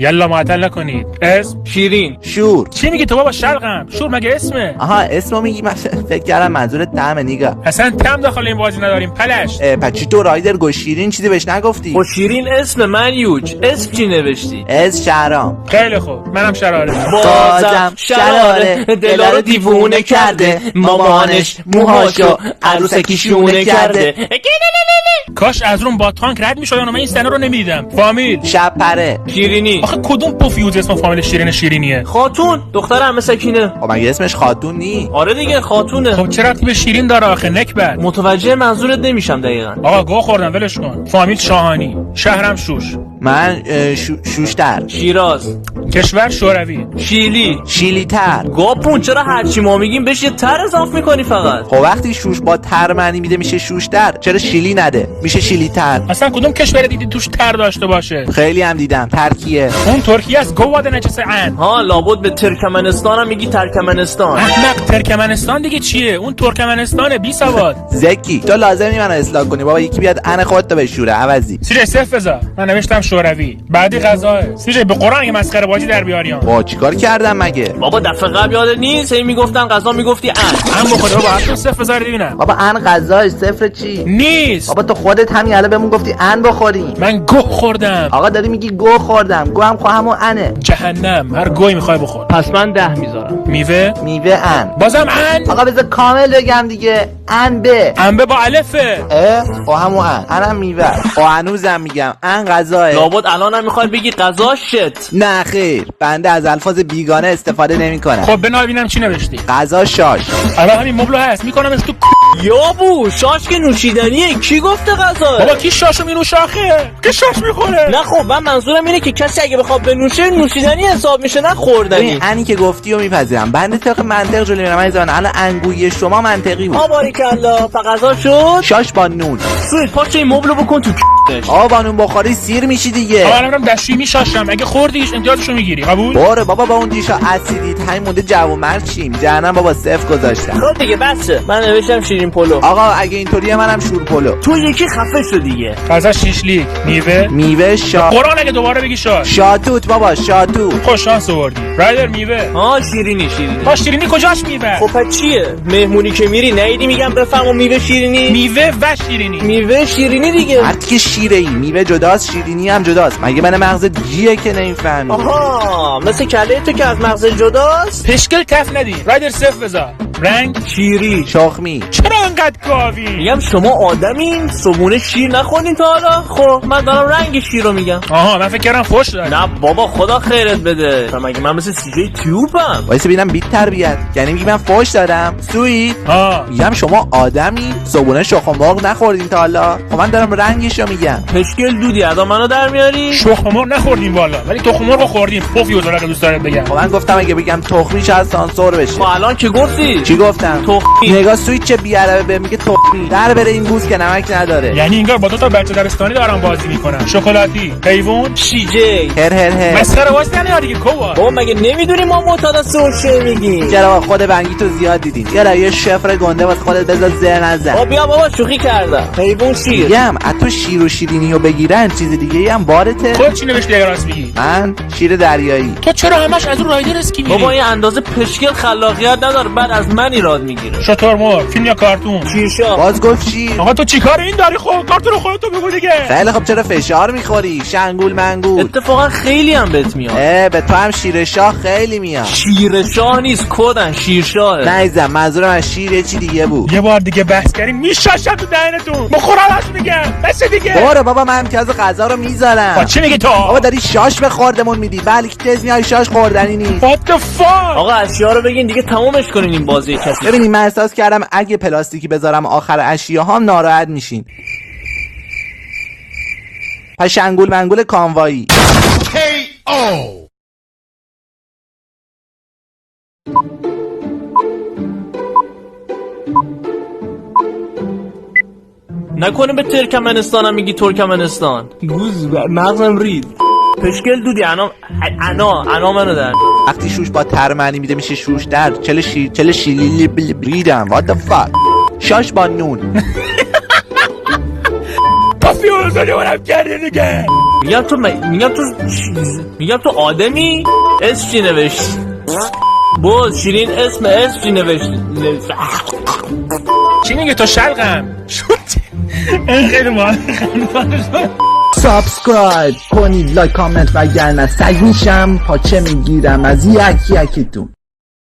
یلا معطل نکنید. اسم شیرین. شور. چی میگی تو بابا؟ شلقم. شور مگه اسمه؟ آها اسمو میگی؟ من فکر کردم منظور طعم نیگا. اصلا تم داخل این بازی نداریم پلش. پس چی تو رایدر گو شیرین چیزی بهش نگفتی؟ خب شیرین اسم من یوج. اسم چی نوشتی؟ از شهرام. خیلی خوب منم شراره. بازم شراره دلا رو دیوونه کرده، مامانش موهاشو عروسکی شونه کرده. کاش از روم با تانک رد میشدن و من این سنه رو نمیدیدم. فامیل شب پره. شیرینی. آخه کدوم پوفیوز اسم فامیل شیرین شیرینیه؟ خاتون. دختر عمه سکینه. خب مگه اسمش خاتون نی؟ آره دیگه خاتونه. خب چه ربطی به شیرین داره آخه نکبت؟ متوجه منظورت نمیشم دقیقاً. آقا گو خوردم ولش کن. فامیل شاهانی، شهرم شوش، من شوشتر. شیراز. کشور شوروی، شیلی. شیلیتر. گاپون چرا هرچی ما میگیم بهش یه تر اضافه میکنی فقط؟ خب وقتی شوش با تر معنی میده میشه شوشتر، چرا شیلی نده؟ میشه شیلیتر. اصلا کدوم کشور دیدی توش تر داشته باشه؟ خیلی هم دیدم. ترکیه. اون ترکیه است. گواد نجس ان. ها لابد به ترکمنستان هم میگی ترکمنستان. احمق ترکمنستان دیگه چیه؟ اون ترکمنستانه بی سواد. زکی تو لازمی منو اصلاح کنی بابا. یکی بیاد ان خودتو بشوره عوضی. سیجه صفر بذار. من نوشتم شوروی. بعدی غذاه. سیجه به قرآن اگه مسخره بازی در بیاریام. با چیکار کردم مگه؟ بابا دفعه قبل یادت نیست هی میگفتن غذا میگفتی هم بخوره بابا. حتما صفر بذار ببینم. بابا ان غذاش صفر چی؟ نیست. بابا تو خودت همین الان بهمون گفتی ان بخوریم. من گوه خوردم. آقا داری میگی گو خوردم. گو هم همون انه. جهنم. هر گوی میخوای بخور. پس من 10 میذارم. میوه. میوه ان. بازم ان. آقا بذار کامل بگم دیگه. انبه. انبه با الفه. خب همون ان. انم میوه. خب هنوزم میگم ان غذاه. لابد الان هم میخوای بگی غذا شت. نه خیر، بنده از الفاظ بیگانه استفاده نمیکنم. خب بنا ببینم چی نوشتی. غذا شاش. الان همین مبلو هست میکنمش تو یابو شاش که نوشیدنیه. کی گفته غذا؟ بابا کی شاشو مینوشه آخه؟ کی شاش میخوره؟ نه خب من منظورم اینه که کسی اگه بخواد بنوشه نوشیدنی حساب میشه نه خوردنی. ببین انی که گفتی و میپذیرم. بنده طبق منطق جلوی میرم عزیزان. الان انگوی شما منطقی بود. باریکلا. غذا شد. شاش با نون. سویت پاچه این مبلو بکن تو با نون بخوری سیر میشی دیگه. آقا الانم دستشویی میشاشم. اگه خوردیش امتیازشو میگیری. قبول؟ باره بابا با اون دیشا اسیدیت همین مونده جوامرد چیم. جهنم بابا صفر گذاشتم. خب دیگه بسه. من نوشتم شیرین پلو. آقا اگه اینطوریه منم شور پلو. تو یکی خفه شو دیگه. غذا شیشلیک. میوه قرآن اگه دوباره بگی شاش. شاتوت بابا شاتوت. خوش شانس آوردی. رایدر میوه. شیرینی. با شیرینی کجاش میوه؟ خب پس چیه؟ مهمونی که میری نیدی میگم بفهمم میوه شیرینی. میوه و شیرینی. میوه شیرینی دیگه. هر کی شیره ای میوه جداست شیرینی هم جداست. مگه من مغز جیه که نمیفهمی؟ آها مثل کله تو که از مغز جداست. پشکل کف ندی. رایدر صفر بذار. رنگ شیری. شخمی. چرا انقدر گاوی؟ میگم شما آدمین صبونه شیر نخوردین تا حالا؟ خب من دارم رنگ شیر رو میگم. آها من فکر کردم فوش داد. نه بابا خدا خیرت بده. مگه من مثل سیجی تیوبم؟ وایس ببینم بیت تربیت. یعنی میگی من فوش دادم؟ سویت. میگم شما آدمی صبونه شخم مرغ نخوردین تا حالا؟ خب من دارم رنگشو میگم. پشکل دودی ادا منو در میاری؟ شخم مرغ نخوردیم بالا ولی تخم مرغ خوردیم. پوفیوز رو دوست دارم بگم. خب من گفتم اگه بگم تخمی شاید سانسور بشه. خب الان که گفتی؟ چی گفتم؟ تخمی. نگاه سویت چه بی‌ادبه به میگه تخمی. در بره این بوز که نمک نداره. یعنی انگار با دو تا بچه دبستانی دارم بازی میکنم. شکلاتی، حیوان، شیجی. هر مسخره واسه نه دیگه کووا. بابا مگه نمیدونی ما معتاد سوشه میگیم؟ چرا خود بنگی تو زیاد دیدین. یه شفر گنده واسه خودت بذار زر نزن. بابا بیا بابا شوخی کردم. حیوان شیر. میگم تو شیر و شیرینیو بگیرن چیز دیگه هم بارته. خود چی نوشتی اگه راست میگی؟ من شیر دریایی. تو چرا همش از اون رایدر اسکی میری؟ بابا این اندازه پشکل خلاقیت نداره بعد از من ایراد میگیره. شطور مرغ، فیلم یا کارتون؟ شیرشا. باز گفت شیر. آقا تو چیکار این داری؟ خب کارتون خودت بگو دیگه. خیلی خب چرا فشار میخوری؟ شنگول منگول. اتفاقا خیلی هم بهت میاد. به تو هم شیر شاه خیلی میاد. شیر شاه نیست کدن شیرشاه. نه عزیزم منظورم از شیر یه چی دیگه بود. یه بار دیگه بحث کردین میشاشم تو دهنتون. مخورمش میگم. بس دیگه. برو بابا من امتیاز غذا رو میذارم. چی میگی تو؟ بابا داری شاش به خوردمون میدی. بلکه تز میای شاش خوردنی نیست. What the fuck؟ آقا اشیا رو بگین دیگه تمومش کنین این بازی کسی. ببینید من احساس کردم اگه پلاستیکی بذارم آخر اشیاهام ناراحت میشین. پس شنگول منگول کانوایی. نکنه به ترکمنستان هم میگی ترکمنستان. گوز مغزم رید. پشکل دودی انا منو در. وقتی شوش با تر معنی میده میشه شوش در. چل شیلی ریدم. What the fuck. شاش با نون. بیوزونیم کرده دیگه. میگم تو آدمی؟ اسم چی نوشتی؟ باز شیرین اسم چی نوشتی؟ چی میگه تو شلقم؟ خیلی مهم. سابسکرایب کنید، لایک کامنت، وگرنه سگ میشم پاچه میگیرم از یکی یکیتون.